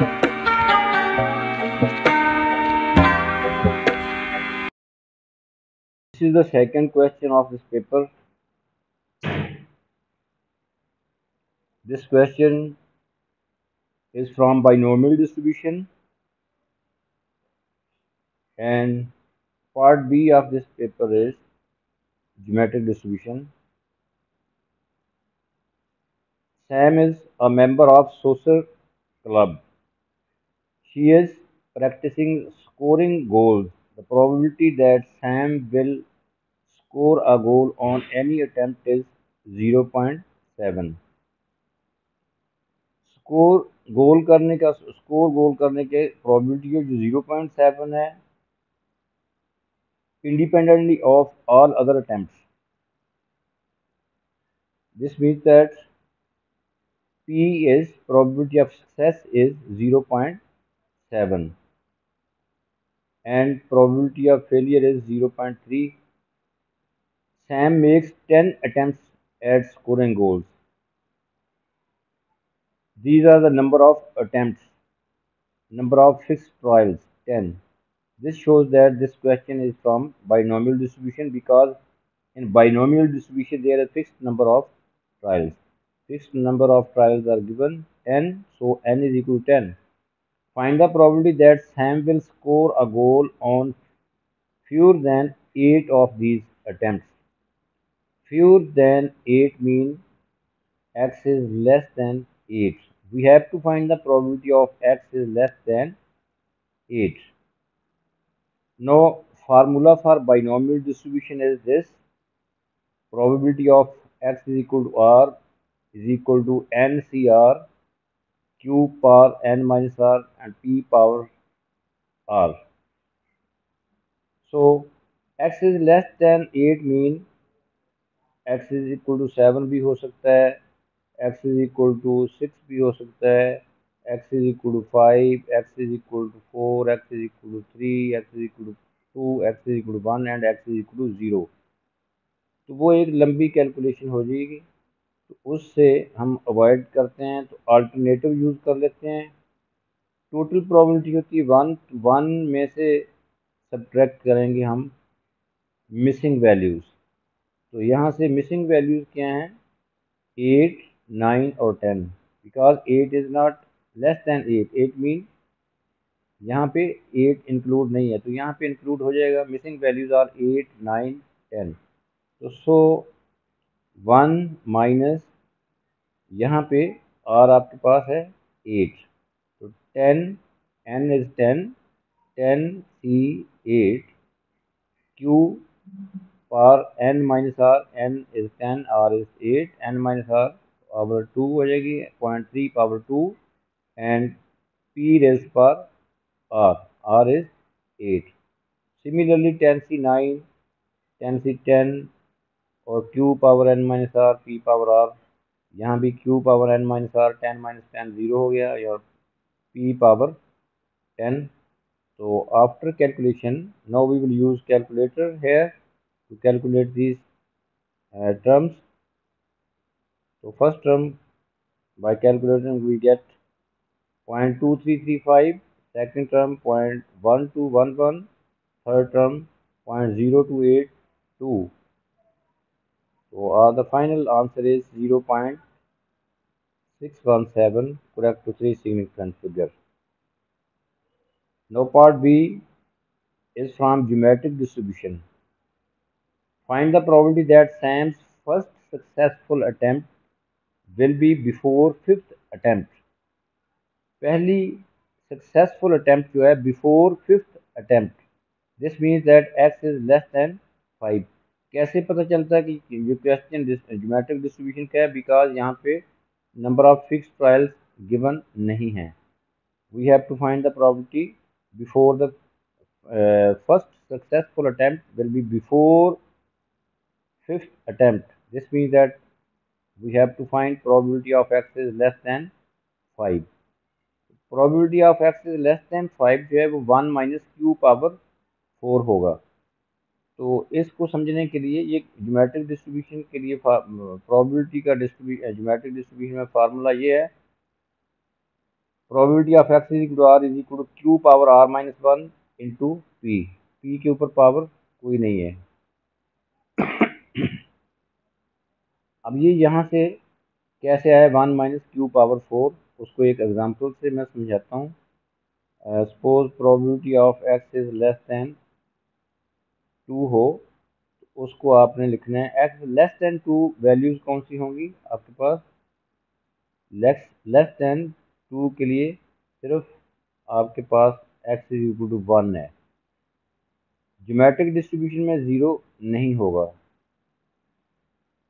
This is the second question of this paper. This question is from binomial distribution, and part B of this paper is geometric distribution. Sam is a member of social club. She is practicing scoring goals. The probability that Sam will score a goal on any attempt is 0.7. Score गोल करने के probability जो 0.7 है, independently of all other attempts. This means that P is probability of success is 0.7 and probability of failure is 0.3. Sam makes 10 attempts at scoring goals. These are the number of attempts. Number of fixed trials 10. This shows that this question is from binomial distribution because in binomial distribution there are fixed number of trials. Fixed number of trials are given 10, so n is equal to 10. Find the probability that Sam will score a goal on fewer than 8 of these attempts. Fewer than 8 means x is less than 8. We have to find the probability of x is less than 8. Now, formula for binomial distribution is this. Probability of x is equal to r is equal to NCR q power n minus r and p power r. So, x is less than 8 mean x is equal to 7 भी हो सकता है, x is equal to 6 भी हो सकता है, x is equal to 5, x is equal to 4, x is equal to 3, x is equal to 2, x is equal to 1 and x is equal to 0. तो वो एक लंबी कैलकुलेशन हो जाएगी, तो उससे हम अवॉइड करते हैं, तो अल्टरनेटिव यूज़ कर लेते हैं. टोटल प्रोबेबिलिटी होती है 1 में से सब्ट्रैक्ट करेंगे हम मिसिंग वैल्यूज़. तो यहाँ से मिसिंग वैल्यूज़ क्या हैं? 8, 9 और 10. Because 8 is not less than 8. 8 mean यहाँ पे 8 इंक्लूड नहीं है, तो यहाँ पे इंक्लूड हो जाएगा. Missing values are 8, 9, 10. तो सो 1 माइनस यहाँ पे आर आपके पास है 8. तो 10, n is 10, 10 c 8, q power n minus r, n is 10, r is 8, n minus r power 2 हो जाएगी, 0.3 power 2 and p raised power r, r is 8. Similarly 10c 9, 10c 10 और q power n minus r, p power r. यहाँ भी q power n minus r, 10 minus 10 0 हो गया और p power 10. So after calculation, now we will use calculator here to calculate these terms. So first term by calculating we get 0.2335, second term 0.1211, third term 0.0282. So the final answer is 0.617, correct to three significant figures. Now part B is from geometric distribution. Find the probability that Sam's first successful attempt will be before fifth attempt. पहली successful attempt जो है before fifth attempt. This means that x is less than 5. कैसे पता चलता है कि ये question geometric distribution का है? बिकॉज यहाँ पे number of fixed trials given नहीं है. We have to find the probability before the first successful attempt will be before fifth attempt. This means that we have to find probability of x is less than 5. Probability of x is less than 5 जो है वो 1 minus Q power 4 होगा. तो इसको समझने के लिए ये ज्योमेट्रिक डिस्ट्रीब्यूशन के लिए प्रोबेबिलिटी का ज्योमेट्रिक डिस्ट्रीब्यूशन में फार्मूला ये है probability of X is equal to R is equal to Q power R minus one into P. P के ऊपर पावर कोई नहीं है। अब ये यहाँ से कैसे आया 1 - q⁴, उसको एक एग्जांपल से मैं समझाता हूँ। Suppose probability of X is less than 2 हो, तो उसको आपने लिखना है एक्स लेस देन 2। वैल्यूज कौन सी होंगी आपके पास? लेस देन 2 के लिए सिर्फ आपके पास एक्स इज इक्वल टू 1 है। ज्योमेट्रिक डिस्ट्रीब्यूशन में 0 नहीं होगा,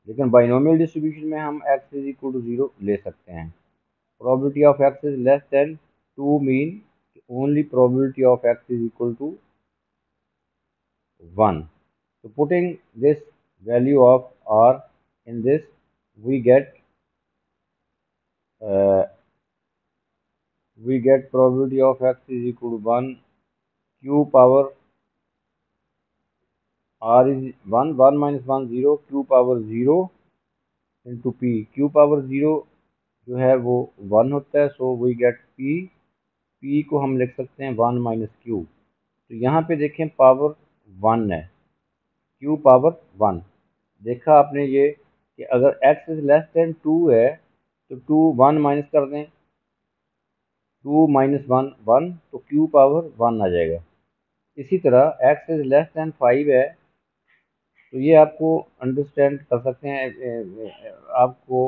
लेकिन बाइनोमियल डिस्ट्रीब्यूशन में हम एक्स इज इक्वल टू 0 ले सकते हैं। Probability of x is less than 2 mean only probability of x is equal to 1. So putting this value of r in this, we get uh, probability of x is equal to 1, q power r is 1, 1 minus 1 0, q power 0 into p। q power 0 जो है वो 1 होता है, so we get p को हम लिख सकते हैं 1 माइनस क्यू। तो यहाँ पे देखें पावर 1 है, q पावर 1। देखा आपने ये कि अगर x इज लेस देन 2 है तो 2 1 माइनस कर दें, 2 माइनस 1 1, तो q पावर 1 आ जाएगा। इसी तरह x इज लेस देन 5 है, तो ये आपको अंडरस्टैंड कर सकते हैं। आपको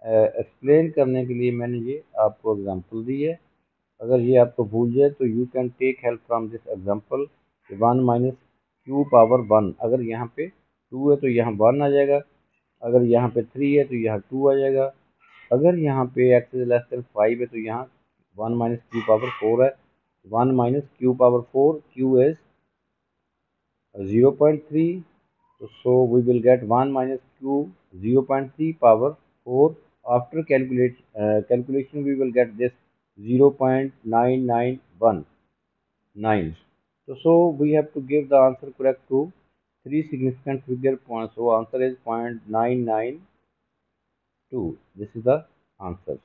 एक्सप्लेन करने के लिए मैंने ये आपको एग्जांपल दी है। अगर ये आपको भूल जाए तो you can take help from this example. 1 minus Q power 1, अगर यहाँ पे 2 है तो यहाँ 1 आ जाएगा, अगर यहाँ पे 3 है तो यहाँ 2 आ जाएगा, अगर यहाँ पे x इज लेस देन 5 है तो यहाँ 1 माइनस क्यू पावर 4 है। 1 minus Q power 4, q is 0.3, so we will get 1 minus q 0.3 power 4। After calculation we will get this 0.9919। So we have to give the answer correct to 3 significant figure points, so answer is 0.992। this is the answer।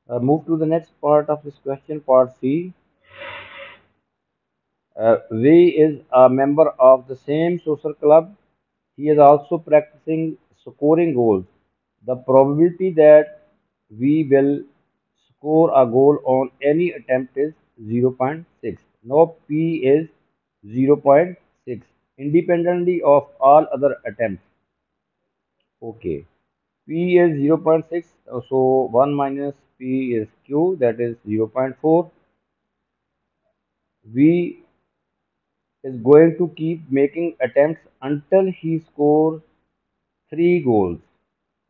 Move to the next part of this question, part C। V is a member of the same social club. He is also practicing scoring goals. The probability that we will score a goal on any attempt is 0.6. Now P is 0.6 independently of all other attempts. Okay. P is 0.6, so 1 minus P is Q, that is 0.4. V is going to keep making attempts until he scores 3 goals.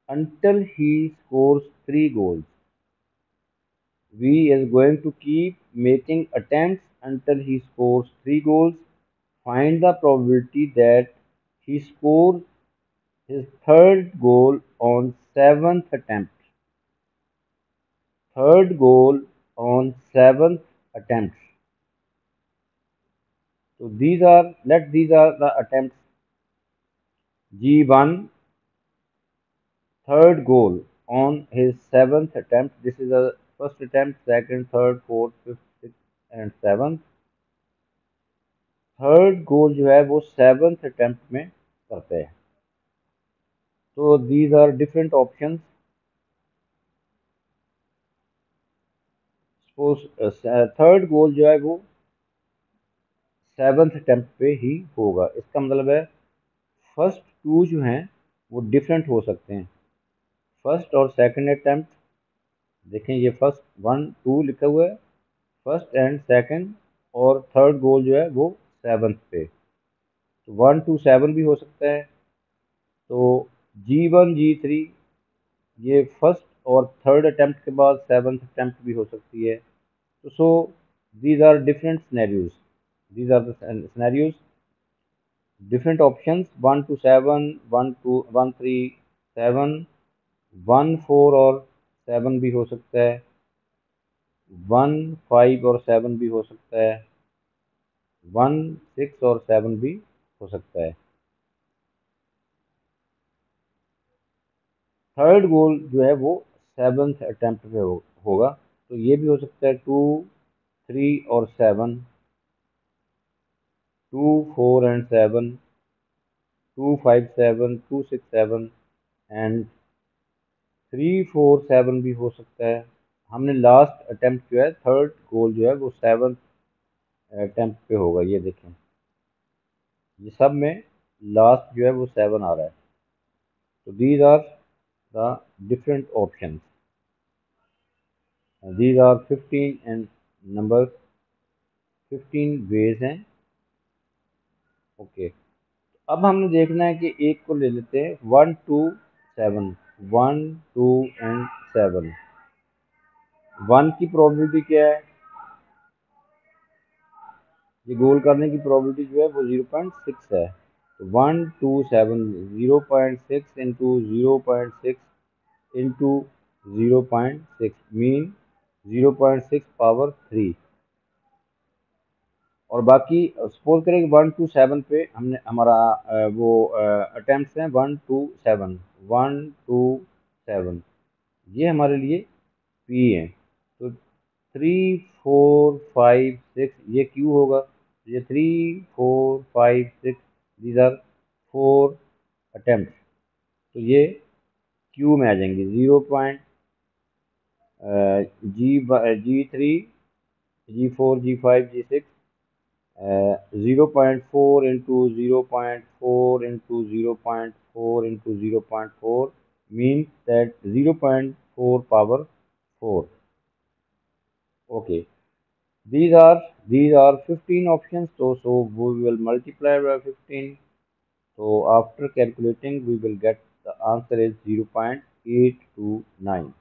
Until he scores 3 goals. V is going to keep making attempts until he scores 3 goals. Find the probability that he scores his third goal on 7th attempt. Third goal on 7th attempt. So these are the attempts. G1, third goal on his 7th attempt. This is the first attempt, second, third, fourth, fifth, sixth and 7th। Third goal जो है वो 7th attempt में करते हैं। तो these are different options. Suppose third goal जो है वो 7th अटेम्प्ट पे ही होगा। इसका मतलब है फर्स्ट 2 जो हैं वो डिफरेंट हो सकते हैं। फर्स्ट और सेकंड अटेम्प्ट, देखें ये फर्स्ट 1 2 लिखा हुआ है, फर्स्ट एंड सेकंड, और थर्ड गोल जो है वो 7th पे, तो 1 to 7 भी हो सकता है। तो G1 G3 ये फर्स्ट और थर्ड अटेम्प्ट के बाद 7th अटेम्प्ट भी हो सकती है। तो सो these are different scenarios, these are the scenarios, different options 1 to 7, 1 to 1 3 7, 1 4 और 7 भी हो सकता है, 1 5 और 7 भी हो सकता है, 1 6 और 7 भी हो सकता है। थर्ड गोल जो है वो 7th अटेम्प्ट पे होगा। तो ये भी हो सकता है 2, 3 और 7, 2, 4 एंड 7, 2, 5, 7, 2, 6, 7 एंड 3, 4, 7 भी हो सकता है। हमने लास्ट अटेम्प्ट जो है, थर्ड गोल जो है वो 7th अटेम्प्ट पे होगा। ये देखें, ये सब में लास्ट जो है वो 7 आ रहा है। तो these are the different options, these are 15 and number 15 ways हैं। ओके, अब हमने देखना है कि एक को ले लेते हैं 1, 2, 7, 1, 2 एंड 7। 1 की प्रोबेबिलिटी क्या है? ये गोल करने की प्रोबेबिलिटी जो है वो 0.6 है। तो 1, 2, 7, 0.6 इंटू 0.6 इंटू 0.6 मीन 0.6 पावर 3। और बाकी सपोज करें कि 1 टू 7 पे हमने हमारा वो अटेम्प्ट हैं 1, 2, 7, 1, 2, 7, ये हमारे लिए पी है। तो 3, 4, 5, 6 ये क्यू होगा। ये 3, 4, 5, 6 दीज आर 4 अटेम्प्ट। तो ये क्यू में आ जाएंगे। 0 G3, G4, G5, G6, 0.4 into 0.4 into 0.4 into 0.4 means that 0.4 power 4. Okay, these are 15 options. So we will multiply by 15. So after calculating, we will get the answer is 0.829.